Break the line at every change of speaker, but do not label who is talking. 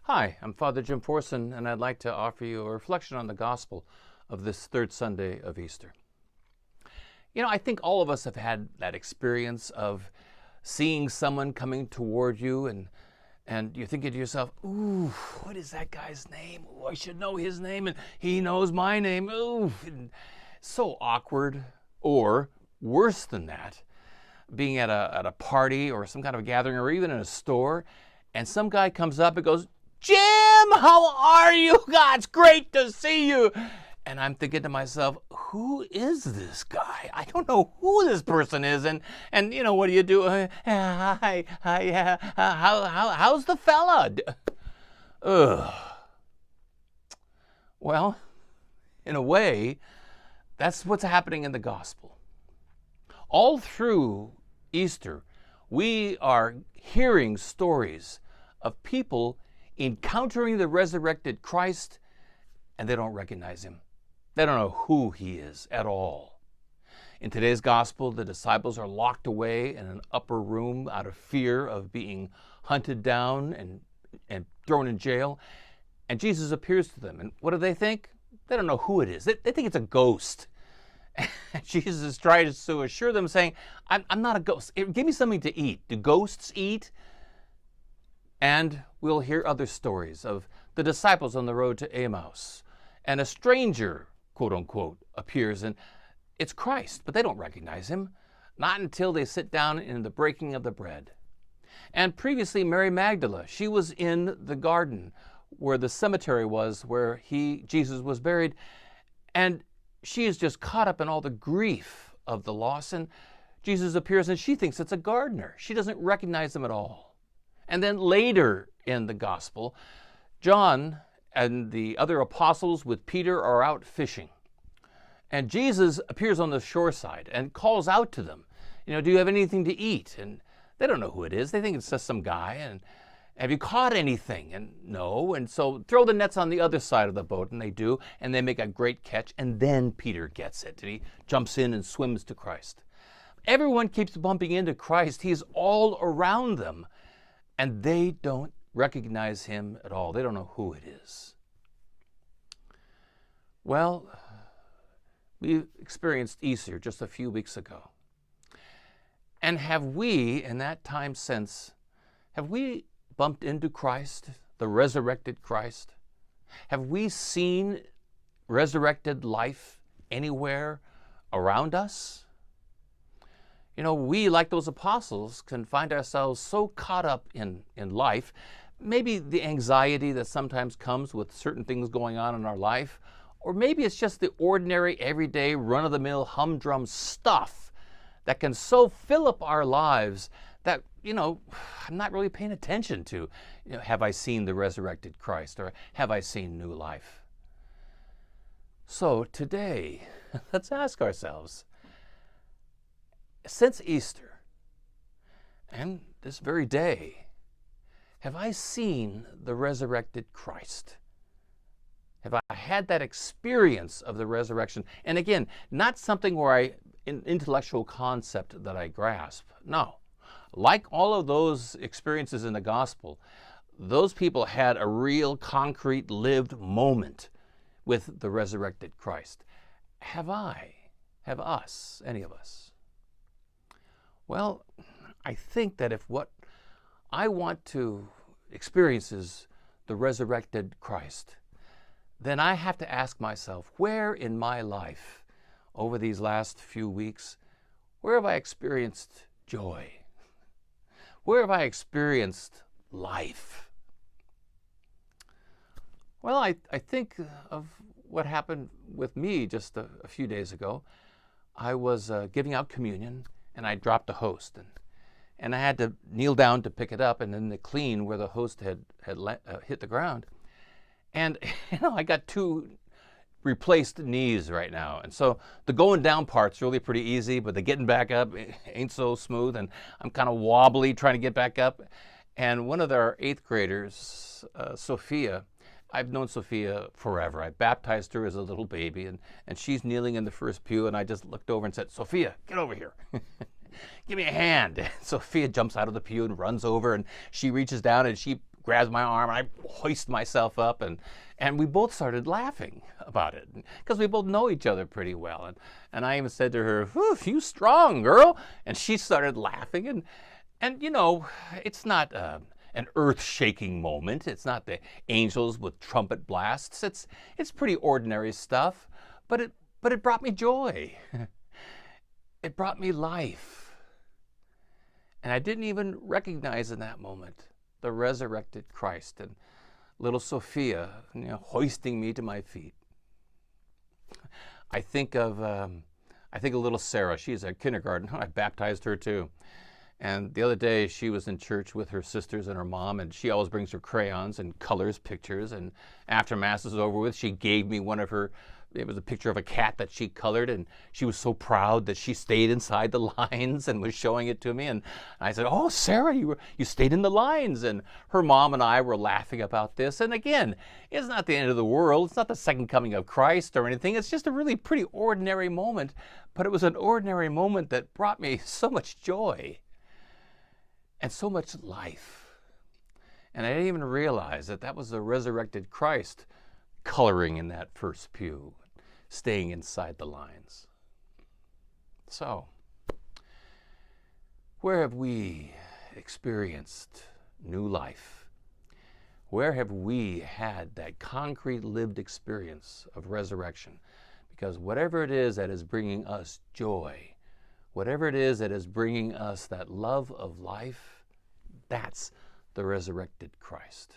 Hi, I'm Father Jim Forson, and I'd like to offer you a reflection on the gospel of this third Sunday of Easter. I think all of us have had that experience of seeing someone coming toward you and you're thinking to yourself, ooh, what is that guy's name? Ooh, I should know his name, and he knows my name. Ooh, and so awkward. Or worse than that, being at a party or some kind of a gathering or even in a store, and some guy comes up and goes, Jim, how are you? God, it's great to see you. And I'm thinking to myself, who is this guy? I don't know who this person is. And what do you do? Hi, how's the fella? Ugh. Well, in a way, that's what's happening in the gospel. All through Easter, we are hearing stories of people encountering the resurrected Christ, and they don't recognize him. They don't know who he is at all. In today's gospel, the disciples are locked away in an upper room out of fear of being hunted down and thrown in jail. And Jesus appears to them. And what do they think? They don't know who it is. They think it's a ghost. Jesus tries to assure them, saying, I'm not a ghost. Give me something to eat. Do ghosts eat? And we'll hear other stories of the disciples on the road to Emmaus. And a stranger, quote unquote, appears, and it's Christ, but they don't recognize him, not until they sit down in the breaking of the bread. And previously, Mary Magdalene, she was in the garden where the cemetery was, where Jesus was buried, and she is just caught up in all the grief of the loss, and Jesus appears, and she thinks it's a gardener. She doesn't recognize him at all. And then later in the gospel, John and the other apostles with Peter are out fishing. And Jesus appears on the shore side and calls out to them, do you have anything to eat? And they don't know who it is. They think it's just some guy. And have you caught anything? And no. And so throw the nets on the other side of the boat. And they do. And they make a great catch. And then Peter gets it. And he jumps in and swims to Christ. Everyone keeps bumping into Christ. He's all around them. And they don't recognize him at all. They don't know who it is. Well, we experienced Easter just a few weeks ago. And have we, in that time since, have we bumped into Christ, the resurrected Christ? Have we seen resurrected life anywhere around us? We, like those apostles, can find ourselves so caught up in life, maybe the anxiety that sometimes comes with certain things going on in our life, or maybe it's just the ordinary, everyday, run-of-the-mill, humdrum stuff that can so fill up our lives that, I'm not really paying attention to, have I seen the resurrected Christ, or have I seen new life? So today, let's ask ourselves, since Easter, and this very day, have I seen the resurrected Christ? Have I had that experience of the resurrection? And again, not something where an intellectual concept that I grasp. No. Like all of those experiences in the gospel, those people had a real, concrete, lived moment with the resurrected Christ. Have us, any of us? Well, I think that if what I want to experience is the resurrected Christ, then I have to ask myself, where in my life over these last few weeks, where have I experienced joy? Where have I experienced life? Well, I think of what happened with me just a few days ago. I was giving out communion, and I dropped the host, and I had to kneel down to pick it up and then to clean where the host had hit the ground. And I got 2 replaced knees right now, and so the going down part's really pretty easy, but the getting back up ain't so smooth, and I'm kind of wobbly trying to get back up. And one of our 8th graders, Sophia, I've known Sophia forever. I baptized her as a little baby, and she's kneeling in the first pew, and I just looked over and said, Sophia, get over here. Give me a hand. Sophia jumps out of the pew and runs over, and she reaches down and she grabs my arm, and I hoist myself up, and we both started laughing about it because we both know each other pretty well. And I even said to her, "Whew, you strong, girl," and she started laughing. And you know, it's not an earth-shaking moment. It's not the angels with trumpet blasts. It's pretty ordinary stuff, but it brought me joy. It brought me life. And I didn't even recognize in that moment the resurrected Christ and little Sophia, hoisting me to my feet. I think of little Sarah. She's at kindergarten. I baptized her too. And the other day she was in church with her sisters and her mom, and she always brings her crayons and colors pictures. And after Mass is over with, she gave me one of her, it was a picture of a cat that she colored, and she was so proud that she stayed inside the lines and was showing it to me. And I said, "Oh, Sarah, you stayed in the lines." And her mom and I were laughing about this. And again, it's not the end of the world. It's not the second coming of Christ or anything. It's just a really pretty ordinary moment. But it was an ordinary moment that brought me so much joy and so much life. And I didn't even realize that was the resurrected Christ coloring in that first pew, staying inside the lines. So, where have we experienced new life? Where have we had that concrete lived experience of resurrection? Because whatever it is that is bringing us joy, whatever it is that is bringing us that love of life, that's the resurrected Christ.